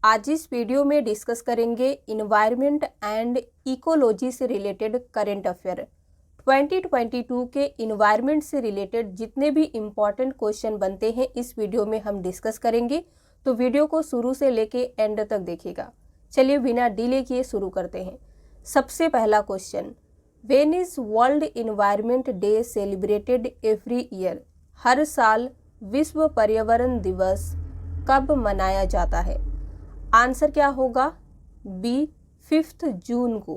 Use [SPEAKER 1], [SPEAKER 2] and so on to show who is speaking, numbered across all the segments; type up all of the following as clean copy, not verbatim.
[SPEAKER 1] आज इस वीडियो में डिस्कस करेंगे इन्वायरमेंट एंड इकोलॉजी से रिलेटेड करंट अफेयर। 2022 के इन्वायरमेंट से रिलेटेड जितने भी इम्पॉर्टेंट क्वेश्चन बनते हैं इस वीडियो में हम डिस्कस करेंगे, तो वीडियो को शुरू से लेके एंड तक देखिएगा। चलिए बिना डिले किए शुरू करते हैं। सबसे पहला question, when is world environment day celebrated every year? हर साल विश्व पर्यावरण दिवस कब मनाया जाता है? आंसर क्या होगा? बी, 5 जून को।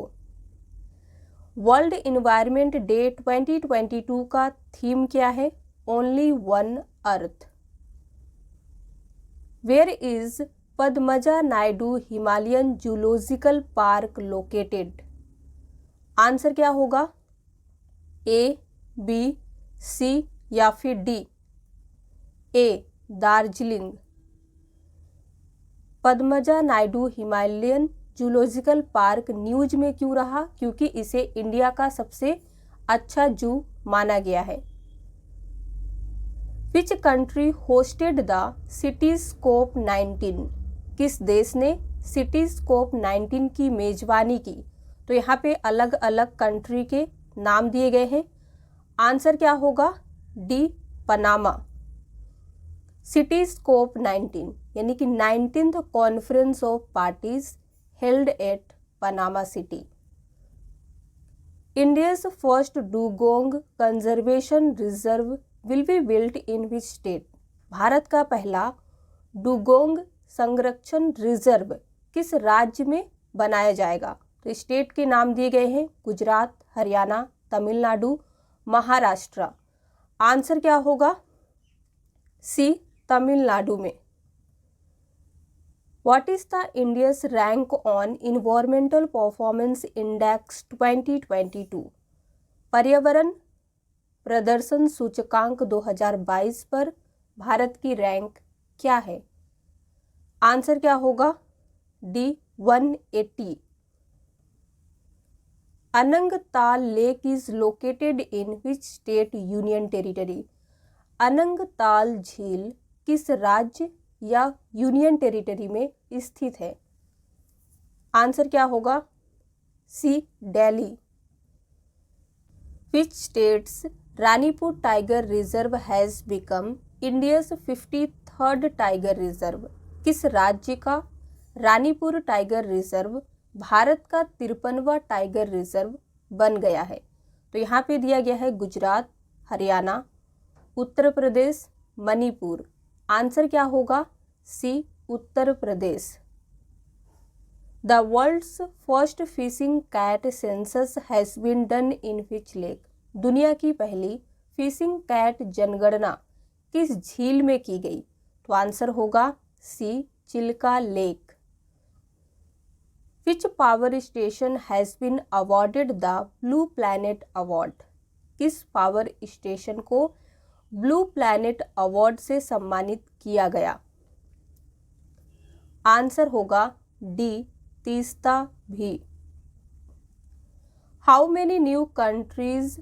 [SPEAKER 1] वर्ल्ड इन्वायरमेंट डे 2022 का थीम क्या है? Only one earth. Where is Padmaja Naidu Himalayan zoological park located? Answer क्या होगा? ए, बी, सी या फिर D? A, Darjeeling. Padmaja Naidu Himalayan zoological park news में क्यों रहा? क्योंकि इसे इंडिया का सबसे अच्छा जू माना गया है। Which country hosted the CITES CoP 19? किस देश ने सिटीस्कोप 19 की मेजबानी की? तो यहाँ पे अलग अलग कंट्री के नाम दिए गए हैं। आंसर क्या होगा? D, Panama. सिटीस्कोप 19 यानी कि 19th conference of parties held at Panama city. India's first dugong conservation reserve will be built in which state? Bharat का पहला डुगोंग संरक्षण रिजर्व किस राज्य में बनाया जाएगा? तो स्टेट के नाम दिए गए हैं गुजरात, हरियाणा, तमिलनाडु, महाराष्ट्र। आंसर क्या होगा? सी, तमिलनाडु में। What is the India's rank on Environmental Performance Index 2022? पर्यावरण प्रदर्शन सूचकांक 2022 पर भारत की रैंक क्या है? आंसर क्या होगा? D, 180। Anangtal lake is located in which state union territory? Anangtal झील किस राज्य या यूनियन टेरिटरी में स्थित है? आंसर क्या होगा? C, Delhi. Which states Ranipur tiger reserve has become India's 53rd tiger reserve? किस राज्य का रानीपुर टाइगर रिजर्व भारत का 53वां टाइगर रिजर्व बन गया है? तो यहाँ पे दिया गया है गुजरात, हरियाणा, उत्तर प्रदेश, मणिपुर। आंसर क्या होगा? C, Uttar Pradesh. The world's first fishing cat census has been done in which lake? दुनिया की पहली फिशिंग कैट जनगणना किस झील में की गई? तो आंसर होगा C, Chilka lake. Which power station has been awarded the blue planet award? किस पावर स्टेशन को ब्लू प्लैनेट अवार्ड से सम्मानित किया गया? आंसर होगा डी, तीस्ता भी। How many new countries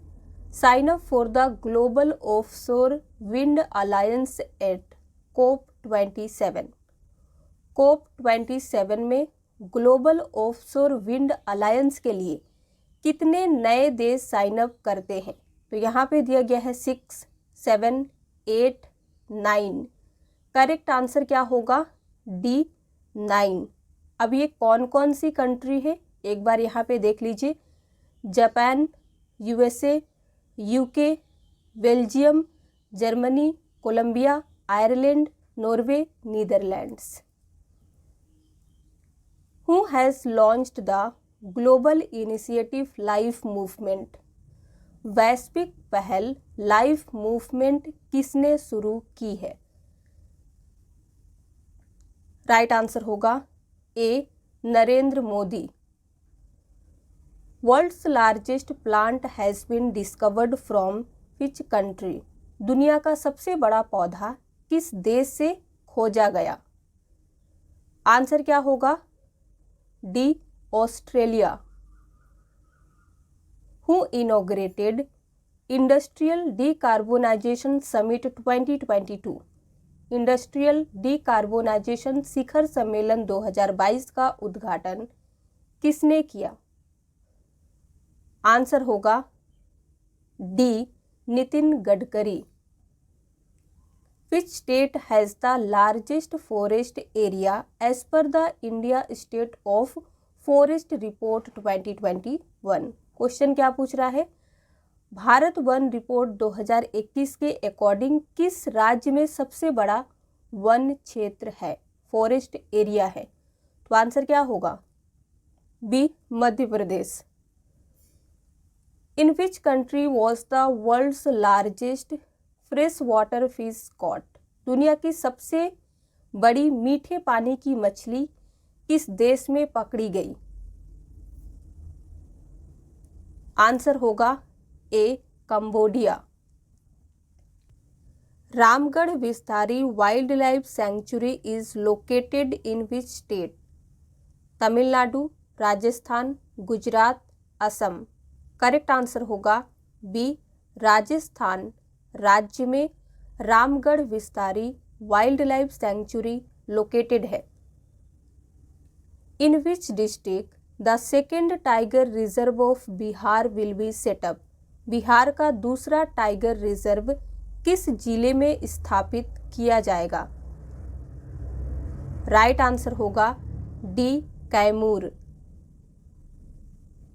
[SPEAKER 1] sign up for the global offshore wind alliance at COP27? COP27 में global offshore wind alliance के लिए कितने नए देश साइन अप करते हैं? तो यहाँ पे दिया गया है 6, 7, 8, 9। करेक्ट आंसर क्या होगा? डी, 9। अब ये कौन कौन सी कंट्री है एक बार यहाँ पे देख लीजिए। Japan, USA, UK, Belgium, Germany, Colombia, Ireland, Norway, Netherlands. Who has launched the global initiative life movement? वैश्विक पहल लाइफ मूवमेंट किसने शुरू की है? राइट आंसर होगा A, Narendra Modi. World's largest plant has been discovered from which country? दुनिया का सबसे बड़ा पौधा किस देश से खोजा गया? आंसर क्या होगा? D, Australia. Who inaugurated industrial decarbonisation summit 2022? Industrial decarbonisation शिखर सम्मेलन 2022 का उद्घाटन किसने किया? आंसर होगा D, Nitin Gadkari. Which state has the largest forest area as per the India State of Forest Report 2021? Question क्या पूछ रहा है? भारत वन रिपोर्ट 2021 के अकॉर्डिंग किस राज्य में सबसे बड़ा वन क्षेत्र है, फॉरेस्ट एरिया है? तो आंसर क्या होगा? B, Madhya Pradesh. In which country was the world's largest fresh water fish caught? दुनिया की सबसे बड़ी मीठे पानी की मछली किस देश में पकड़ी गई? आंसर होगा ए, Cambodia. Ramgarh विस्तारी wild life sanctuary is located in which state? Tamil Nadu, Rajasthan, Gujarat, Assam. Correct answer होगा बी, राजस्थान राज्य में Ramgarh विस्तारी wild life sanctuary located है। इन which district the second tiger reserve of Bihar will be set up? Bihar का दूसरा टाइगर रिजर्व किस जिले में स्थापित किया जाएगा? राइट आंसर होगा D, Kaimur.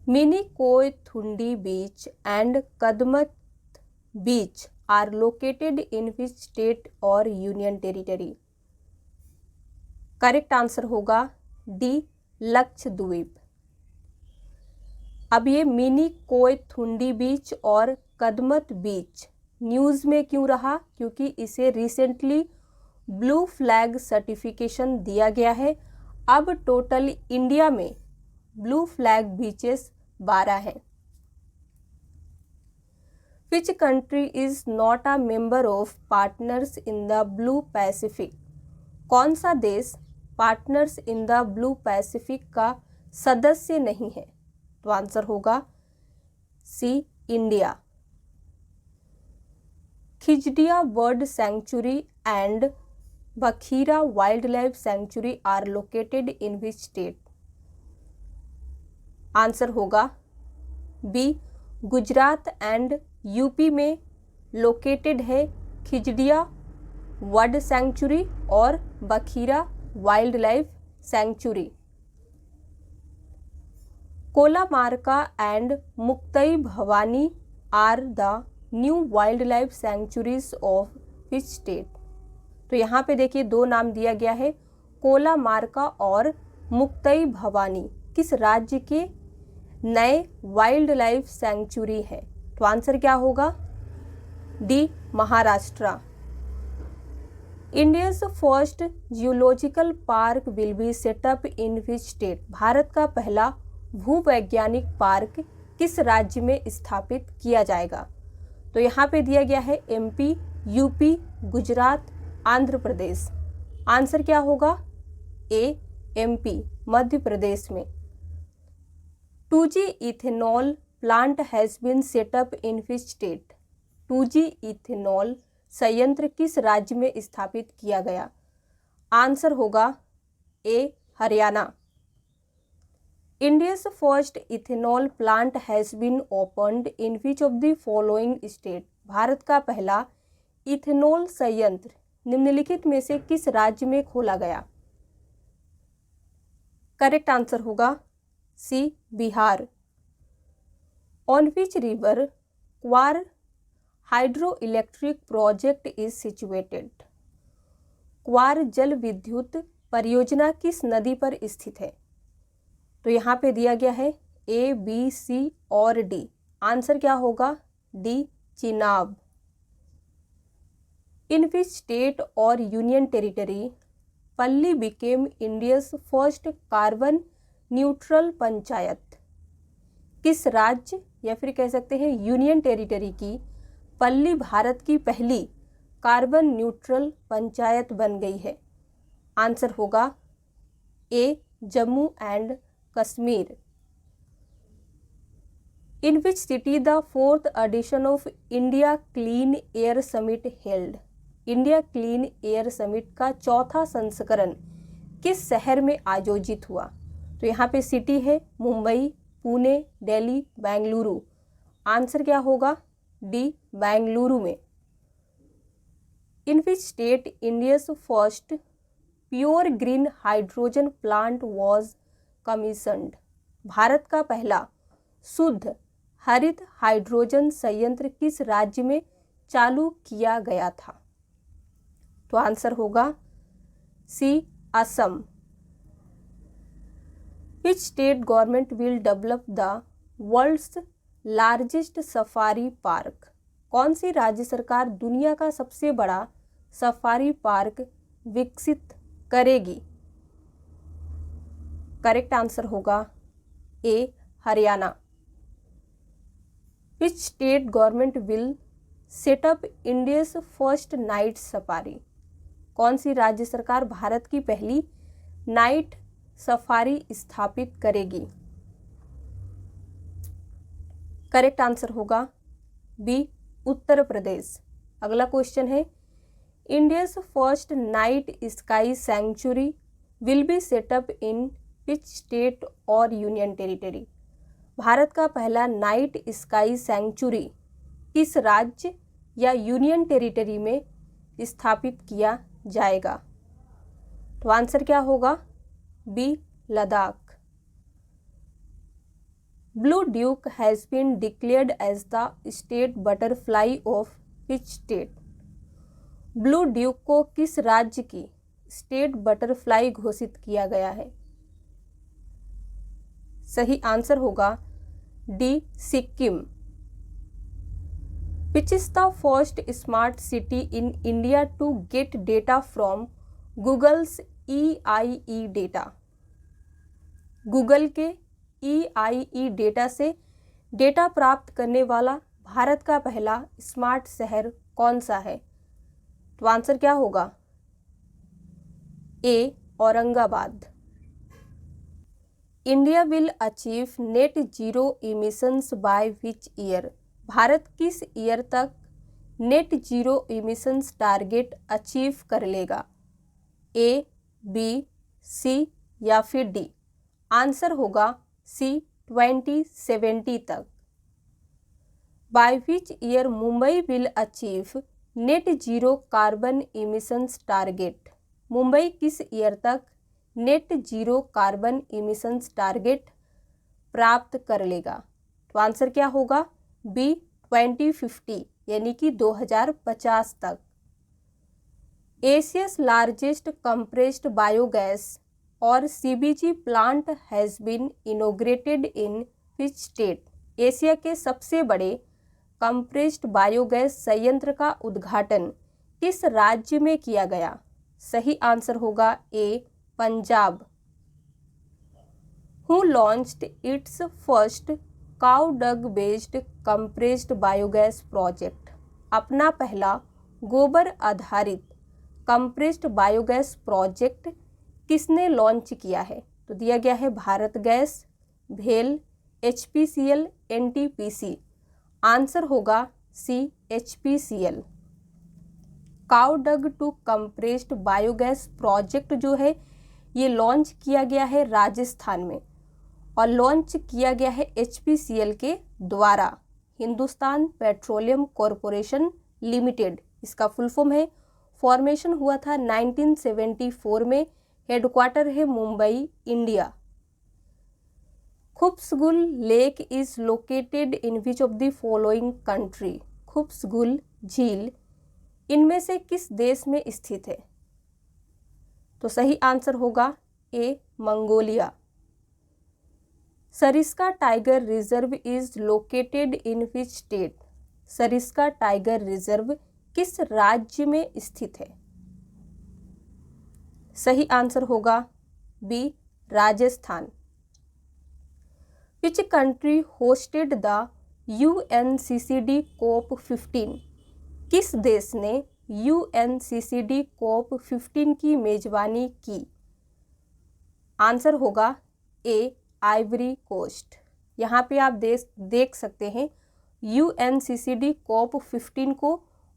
[SPEAKER 1] Minicoy Thundi beach and Kadmat beach are located in which state or union territory? Correct answer होगा डी, लक्षद्वीप। अब ये मिनी कोयथुंडी बीच और कदमत बीच न्यूज़ में क्यों रहा? क्योंकि इसे रिसेंटली ब्लू फ्लैग सर्टिफिकेशन दिया गया है। अब टोटल इंडिया में ब्लू फ्लैग बीचेस 12 हैं। Which country is not a member of Partners in the Blue Pacific? कौन सा देश partners in the blue Pacific का सदस्य नहीं है? तो आंसर होगा C, India. Khijadia bird sanctuary and Bakhira wildlife sanctuary are located in which state? Answer होगा बी, गुजरात एंड यूपी में लोकेटेड है खिजड़िया बर्ड सेंचुरी और Bakhira wildlife sanctuary. Kolamarka and Muktai Bhavani are the new wildlife sanctuaries of which state? तो यहाँ पे देखिए दो नाम दिया गया है, कोलामारका और मुक्तई भवानी किस राज्य के नए वाइल्ड लाइफ सेंचुरी है? तो आंसर क्या होगा? D, Maharashtra. India's first geological park will be set up in which state? Bharat का पहला भूवैज्ञानिक पार्क किस राज्य में स्थापित किया जाएगा? तो यहाँ पे दिया गया है MP, UP, Gujarat, Andhra Pradesh. Answer क्या होगा? ए, एमपी, मध्य प्रदेश में। 2G ethanol plant has been set up in which state? 2G ethanol संयंत्र किस राज्य में स्थापित किया गया? आंसर होगा A, Haryana. India's first ethanol plant has been opened in which of the following state? Bharat का पहला इथेनॉल संयंत्र निम्नलिखित में से किस राज्य में खोला गया? करेक्ट आंसर होगा C, Bihar. On which river Kwar hydroelectric project is situated? Kwar जल विद्युत परियोजना किस नदी पर स्थित है? तो यहाँ पे दिया गया है ए, बी, सी और डी। आंसर क्या होगा? D, Chenab. In which state और यूनियन टेरिटरी पल्ली became India's first carbon neutral panchayat? किस राज्य या फिर कह सकते हैं यूनियन टेरिटरी की पल्ली भारत की पहली कार्बन न्यूट्रल पंचायत बन गई है? आंसर होगा A, Jammu and Kashmir. In which city the 4th edition of India clean air summit held? India clean air summit का चौथा संस्करण किस शहर में आयोजित हुआ? तो यहाँ पे सिटी है मुंबई, पुणे, दिल्ली, बेंगलुरु। आंसर क्या होगा? डी, बेंगलुरु में। In which state India's first pure green hydrogen plant was commissioned? Bharat का पहला शुद्ध हरित हाइड्रोजन संयंत्र किस राज्य में चालू किया गया था? तो आंसर होगा C, Assam. Which state government will develop the world's largest safari park? कौन सी राज्य सरकार दुनिया का सबसे बड़ा सफारी पार्क विकसित करेगी? करेक्ट आंसर होगा A, Haryana. Which state government will set up India's first night safari? कौन सी राज्य सरकार भारत की पहली नाइट सफारी स्थापित करेगी? करेक्ट आंसर होगा बी, उत्तर प्रदेश। अगला क्वेश्चन है, India's first night sky sanctuary will be set up in which state और यूनियन टेरिटरी? भारत का पहला नाइट स्काई सैंक्चुरी किस राज्य या यूनियन टेरिटरी में स्थापित किया जाएगा? तो आंसर क्या होगा? B, Ladakh. Blue duke has been declared as the state butterfly of which state? Blue duke को किस राज्य की स्टेट बटरफ्लाई घोषित किया गया है? सही आंसर होगा D, Sikkim. Which is the first smart city in India to get data from Google's EIE data? Google के EIE डेटा से डेटा प्राप्त करने वाला भारत का पहला स्मार्ट शहर कौन सा है? तो आंसर क्या होगा? A, Aurangabad. India will achieve net zero emissions by which year? Bharat किस ईयर तक net zero emissions target achieve कर लेगा? ए, बी, सी या फिर डी? आंसर होगा सी, 2070 तक। Bye which year Mumbai will achieve net zero carbon emissions target? Mumbai किस ईयर तक net zero carbon emissions target प्राप्त कर लेगा? तो आंसर क्या होगा? बी, 2050 यानी कि 2050 तक। एशिया's लार्जेस्ट कंप्रेस्ड बायोगैस और CBG plant has been inaugurated in which state? Asia के सबसे बड़े कंप्रेस्ड बायोगैस संयंत्र का उद्घाटन किस राज्य में किया गया? सही आंसर होगा A, Punjab. Who launched its first cow dung based compressed biogas project? अपना पहला गोबर आधारित कंप्रेस्ड बायोगैस प्रोजेक्ट किसने लॉन्च किया है? तो दिया गया है भारत गैस, भेल, HPCL, NTPC। आंसर होगा C, HPCL। Cow dung to compressed biogas project जो है ये लॉन्च किया गया है राजस्थान में और लॉन्च किया गया है HPCL के द्वारा, हिंदुस्तान पेट्रोलियम कॉरपोरेशन लिमिटेड। इसका फुल फॉर्म है। फॉर्मेशन हुआ था 1974 में। हेडक्वार्टर है Mumbai, India. Khuvsgul lake is located in which of the following country? Khuvsgul झील इनमें से किस देश में स्थित है? तो सही आंसर होगा A, Mongolia. Sariska tiger reserve is located in which state? Sariska tiger reserve किस राज्य में स्थित है? सही आंसर होगा B, Rajasthan. Which country hosted the UNCCD COP15? किस देश ने UNCCD COP15 की मेजबानी की? आंसर होगा ए, आइवरी कोस्ट। यहाँ पे आप देख सकते हैं UNCCD COP15 को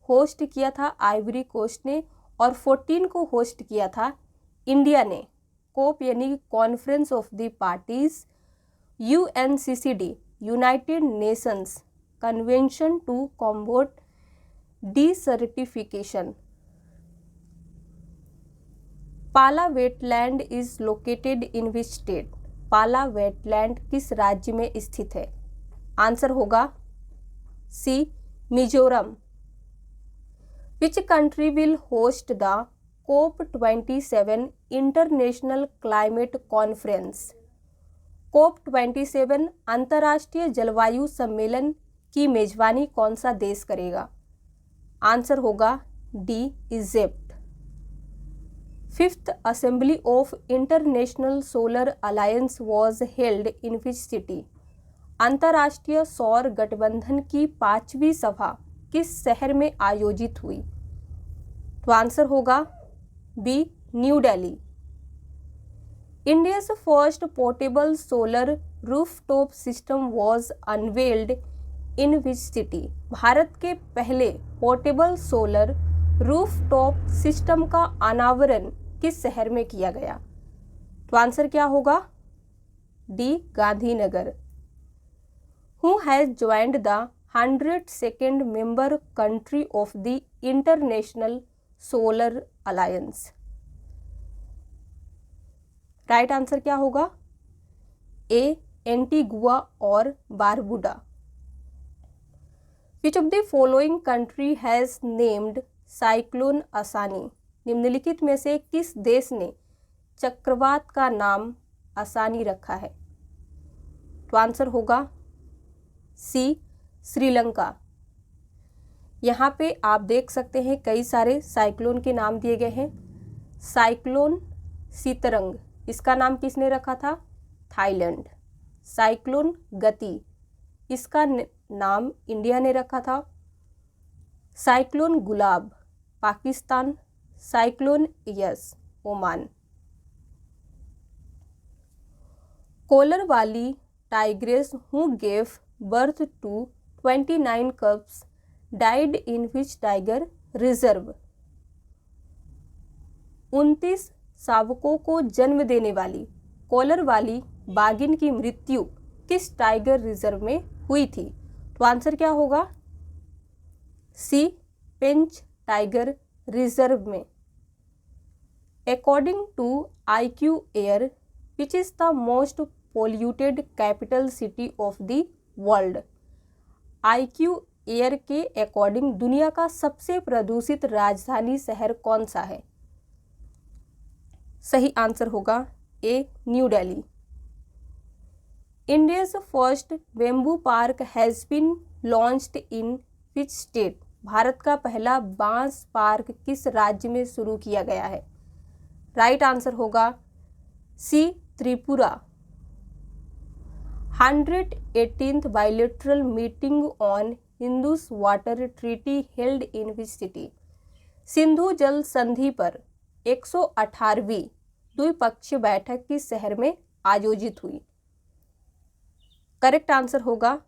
[SPEAKER 1] होस्ट किया था आइवरी कोस्ट ने और 14 को होस्ट किया था इंडिया ने। कोप यानी conference of the parties, UNCCD united nations convention to combat desertification. Pala wetland is located in which state? Pala wetland किस राज्य में स्थित है? आंसर होगा C Mizoram. Which country will host the COP27 international climate conference? COP27 अंतर्राष्ट्रीय जलवायु सम्मेलन की मेजबानी कौन सा देश करेगा? आंसर होगा D Egypt. Fifth assembly of international solar alliance was held in which city? अंतर्राष्ट्रीय सौर गठबंधन की 5वीं सभा किस शहर में आयोजित हुई? तो आंसर होगा B New Delhi. India's first portable solar rooftop system was unveiled in which city? भारत के पहले पोर्टेबल सोलर रूफटॉप सिस्टम का अनावरण किस शहर में किया गया? तो आंसर क्या होगा? D Gandhinagar. Who has joined the 102nd member country of the international solar alliance? Right answer क्या होगा? ए एंटीगुआ और Barbuda. Which of the following country has named cyclone असानी? निम्नलिखित में से किस देश ने चक्रवात का नाम असानी रखा है? तो आंसर होगा सी श्रीलंका। यहाँ पे आप देख सकते हैं कई सारे साइक्लोन के नाम दिए गए हैं। साइक्लोन सीतरंग, इसका नाम किसने रखा था? थाईलैंड। साइक्लोन गति, इसका नाम इंडिया ने रखा था। Cyclone Gulab, Pakistan. Cyclone Yaas, Oman. Collar वाली tigress who gave birth to 29 cubs died in which tiger reserve? 29 शावकों को जन्म देने वाली कोलर वाली बाघिन की मृत्यु किस टाइगर रिजर्व में हुई थी? तो आंसर क्या होगा? सी पेंच टाइगर रिजर्व में। According to IQ air which is the most polluted capital city of the world? IQ air के अकॉर्डिंग दुनिया का सबसे प्रदूषित राजधानी शहर कौन सा है? सही आंसर होगा A New Delhi. India's first bamboo park has been launched in which state? Bharat का पहला बांस पार्क किस राज्य में शुरू किया गया है? राइट आंसर होगा C Tripura. 118th bilateral meeting on Indus water treaty held in which city? Sindhu जल संधि पर 118वीं द्विपक्षीय बैठक किस शहर में आयोजित हुई? करेक्ट आंसर होगा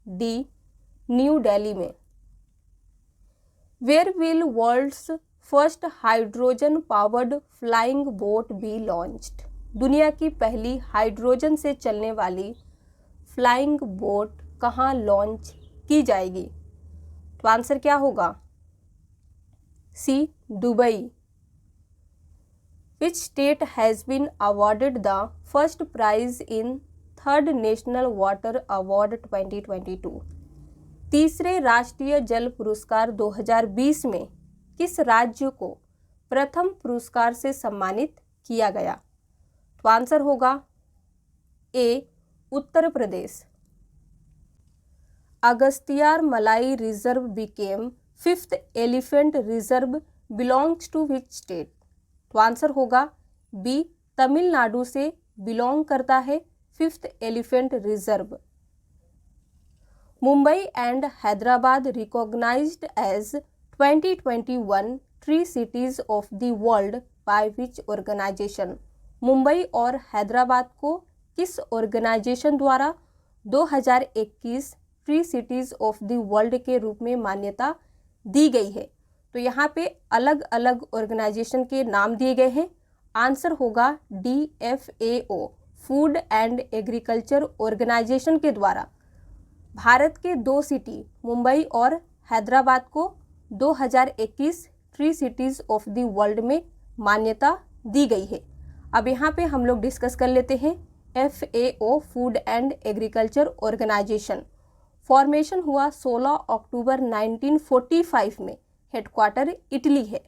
[SPEAKER 1] डी न्यू दिल्ली में। Where will world's first hydrogen powered flying boat be launched? दुनिया की पहली हाइड्रोजन से चलने वाली फ्लाइंग बोट कहाँ लॉन्च की जाएगी? तो आंसर क्या होगा? C Dubai. Which state has been awarded the first prize in 3rd national water award 2022? तीसरे राष्ट्रीय जल पुरस्कार 2020 में किस राज्य को प्रथम पुरस्कार से सम्मानित किया गया? तो आंसर होगा ए उत्तर Pradesh. Agasthiyar Malai reserve became 5th elephant reserve belongs to which state? तो आंसर होगा बी तमिलनाडु से बिलोंग करता है 5th elephant reserve. Mumbai and Hyderabad recognised as 2021 tree cities of the world by which organisation? Mumbai और हैदराबाद को किस ऑर्गेनाइजेशन द्वारा 2021 tree cities of the world के रूप में मान्यता दी गई है। तो यहाँ पे अलग अलग ऑर्गेनाइजेशन के नाम दिए गए हैं। आंसर होगा DFAO, food and agriculture organisation के द्वारा भारत के 2 सिटी मुंबई और हैदराबाद को 2021 tree cities of the world में मान्यता दी गई है। अब यहाँ पे हम लोग डिस्कस कर लेते हैं FAO, food and agriculture organisation. Formation हुआ 16 अक्टूबर 1945 में, हेडक्वार्टर इटली है।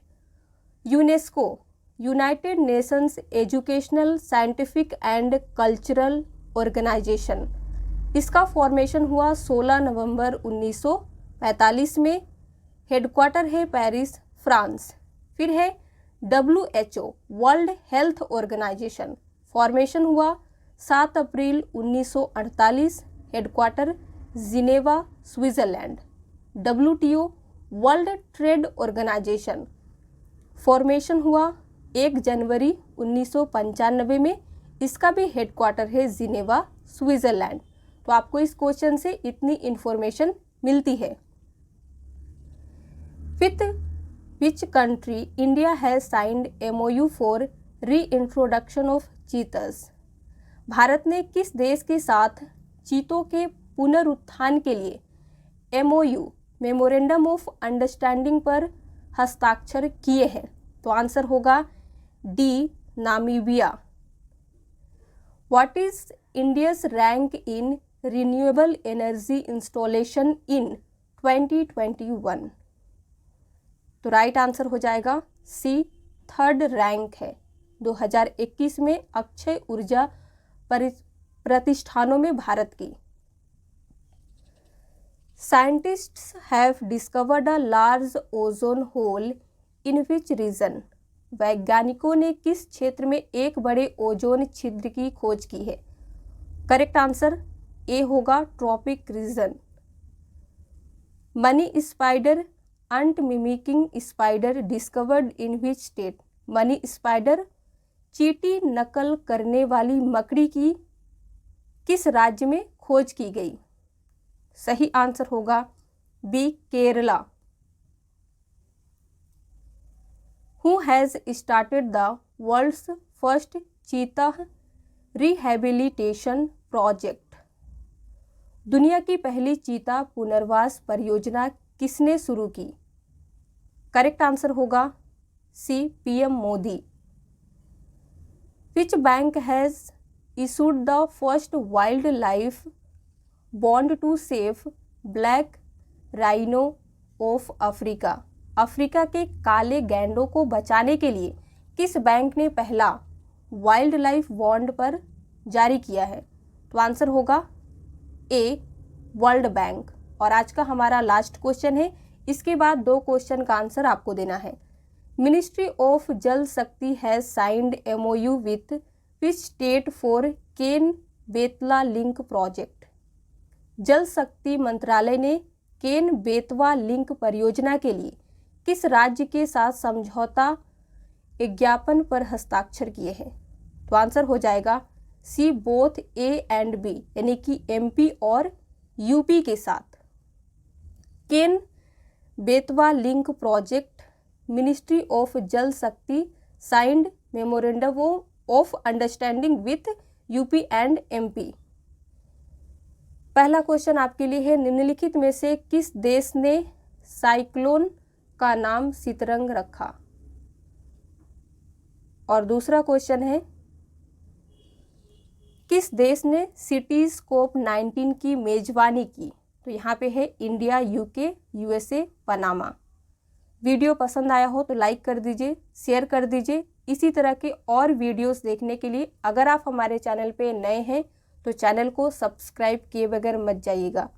[SPEAKER 1] UNESCO, United Nations educational, scientific and cultural organisation, इसका फॉर्मेशन हुआ 16 नवंबर 1945 में, हेडक्वार्टर है पेरिस, फ्रांस। फिर है WHO, world health organisation, formation हुआ 7 अप्रैल 1948, headquarter Geneva, Switzerland. WTO, world trade organisation, formation हुआ 1 जनवरी 1995 में, इसका भी हेडक्वार्टर है जिनेवा, स्विट्जरलैंड। तो आपको इस क्वेश्चन से इतनी इंफॉर्मेशन मिलती है। Fifth, which country India has signed MOU for reintroduction of cheetahs, Bharat ने किस देश के साथ चीतों के पुनरुत्थान के लिए MOU, मेमोरेंडम ऑफ अंडरस्टैंडिंग पर हस्ताक्षर किए हैं? तो आंसर होगा D, Namibia. What is India's rank in renewable energy installation in 2021? तो राइट आंसर हो जाएगा C, 3rd रैंक है। 2021 में अक्षय ऊर्जा प्रतिष्ठानों में भारत की। Scientists have discovered a large ozone hole in which region, वैज्ञानिकों ने किस क्षेत्र में एक बड़े ओजोन छिद्र की खोज की है? करेक्ट आंसर ए होगा tropic region. Money spider, ant mimicking spider discovered in which state, money spider चींटी नकल करने वाली मकड़ी की किस राज्य में खोज की गई? सही आंसर होगा B, Kerala. Who has started the world's first cheetah rehabilitation project, दुनिया की पहली चीता पुनर्वास परियोजना किसने शुरू की? करेक्ट आंसर होगा सी, PM Modi. Which bank has issued the first wildlife bond to save black rhino of Africa, Africa के काले गैंडों को बचाने के लिए किस बैंक ने पहला वाइल्ड लाइफ बॉन्ड पर जारी किया है? तो आंसर होगा ए, वर्ल्ड बैंक। और आज का हमारा लास्ट क्वेश्चन है, इसके बाद 2 क्वेश्चन का आंसर आपको देना है। Ministry of Jal Shakti has signed MOU with which state for Ken Betwa link project, Jal Shakti मंत्रालय ने केन बेतवा लिंक परियोजना के लिए किस राज्य के साथ समझौता ज्ञापन पर हस्ताक्षर किए हैं? तो आंसर हो जाएगा C, both A and B, यानी कि MP और UP के साथ। Ken Betwa link project, ministry of Jal Shakti signed memorandum of understanding with UP and MP। पहला क्वेश्चन आपके लिए है, निम्नलिखित में से किस देश ने साइक्लोन का नाम सितरंग रखा? और दूसरा क्वेश्चन है, किस देश ने सिटीज COP19 की मेजबानी की? तो यहाँ पे है India, UK, USA, Panama. Video पसंद आया हो तो लाइक कर दीजिए, शेयर कर दीजिए। इसी तरह के और वीडियोस देखने के लिए अगर आप हमारे चैनल पे नए हैं तो चैनल को सब्सक्राइब किए बगैर मत जाइएगा।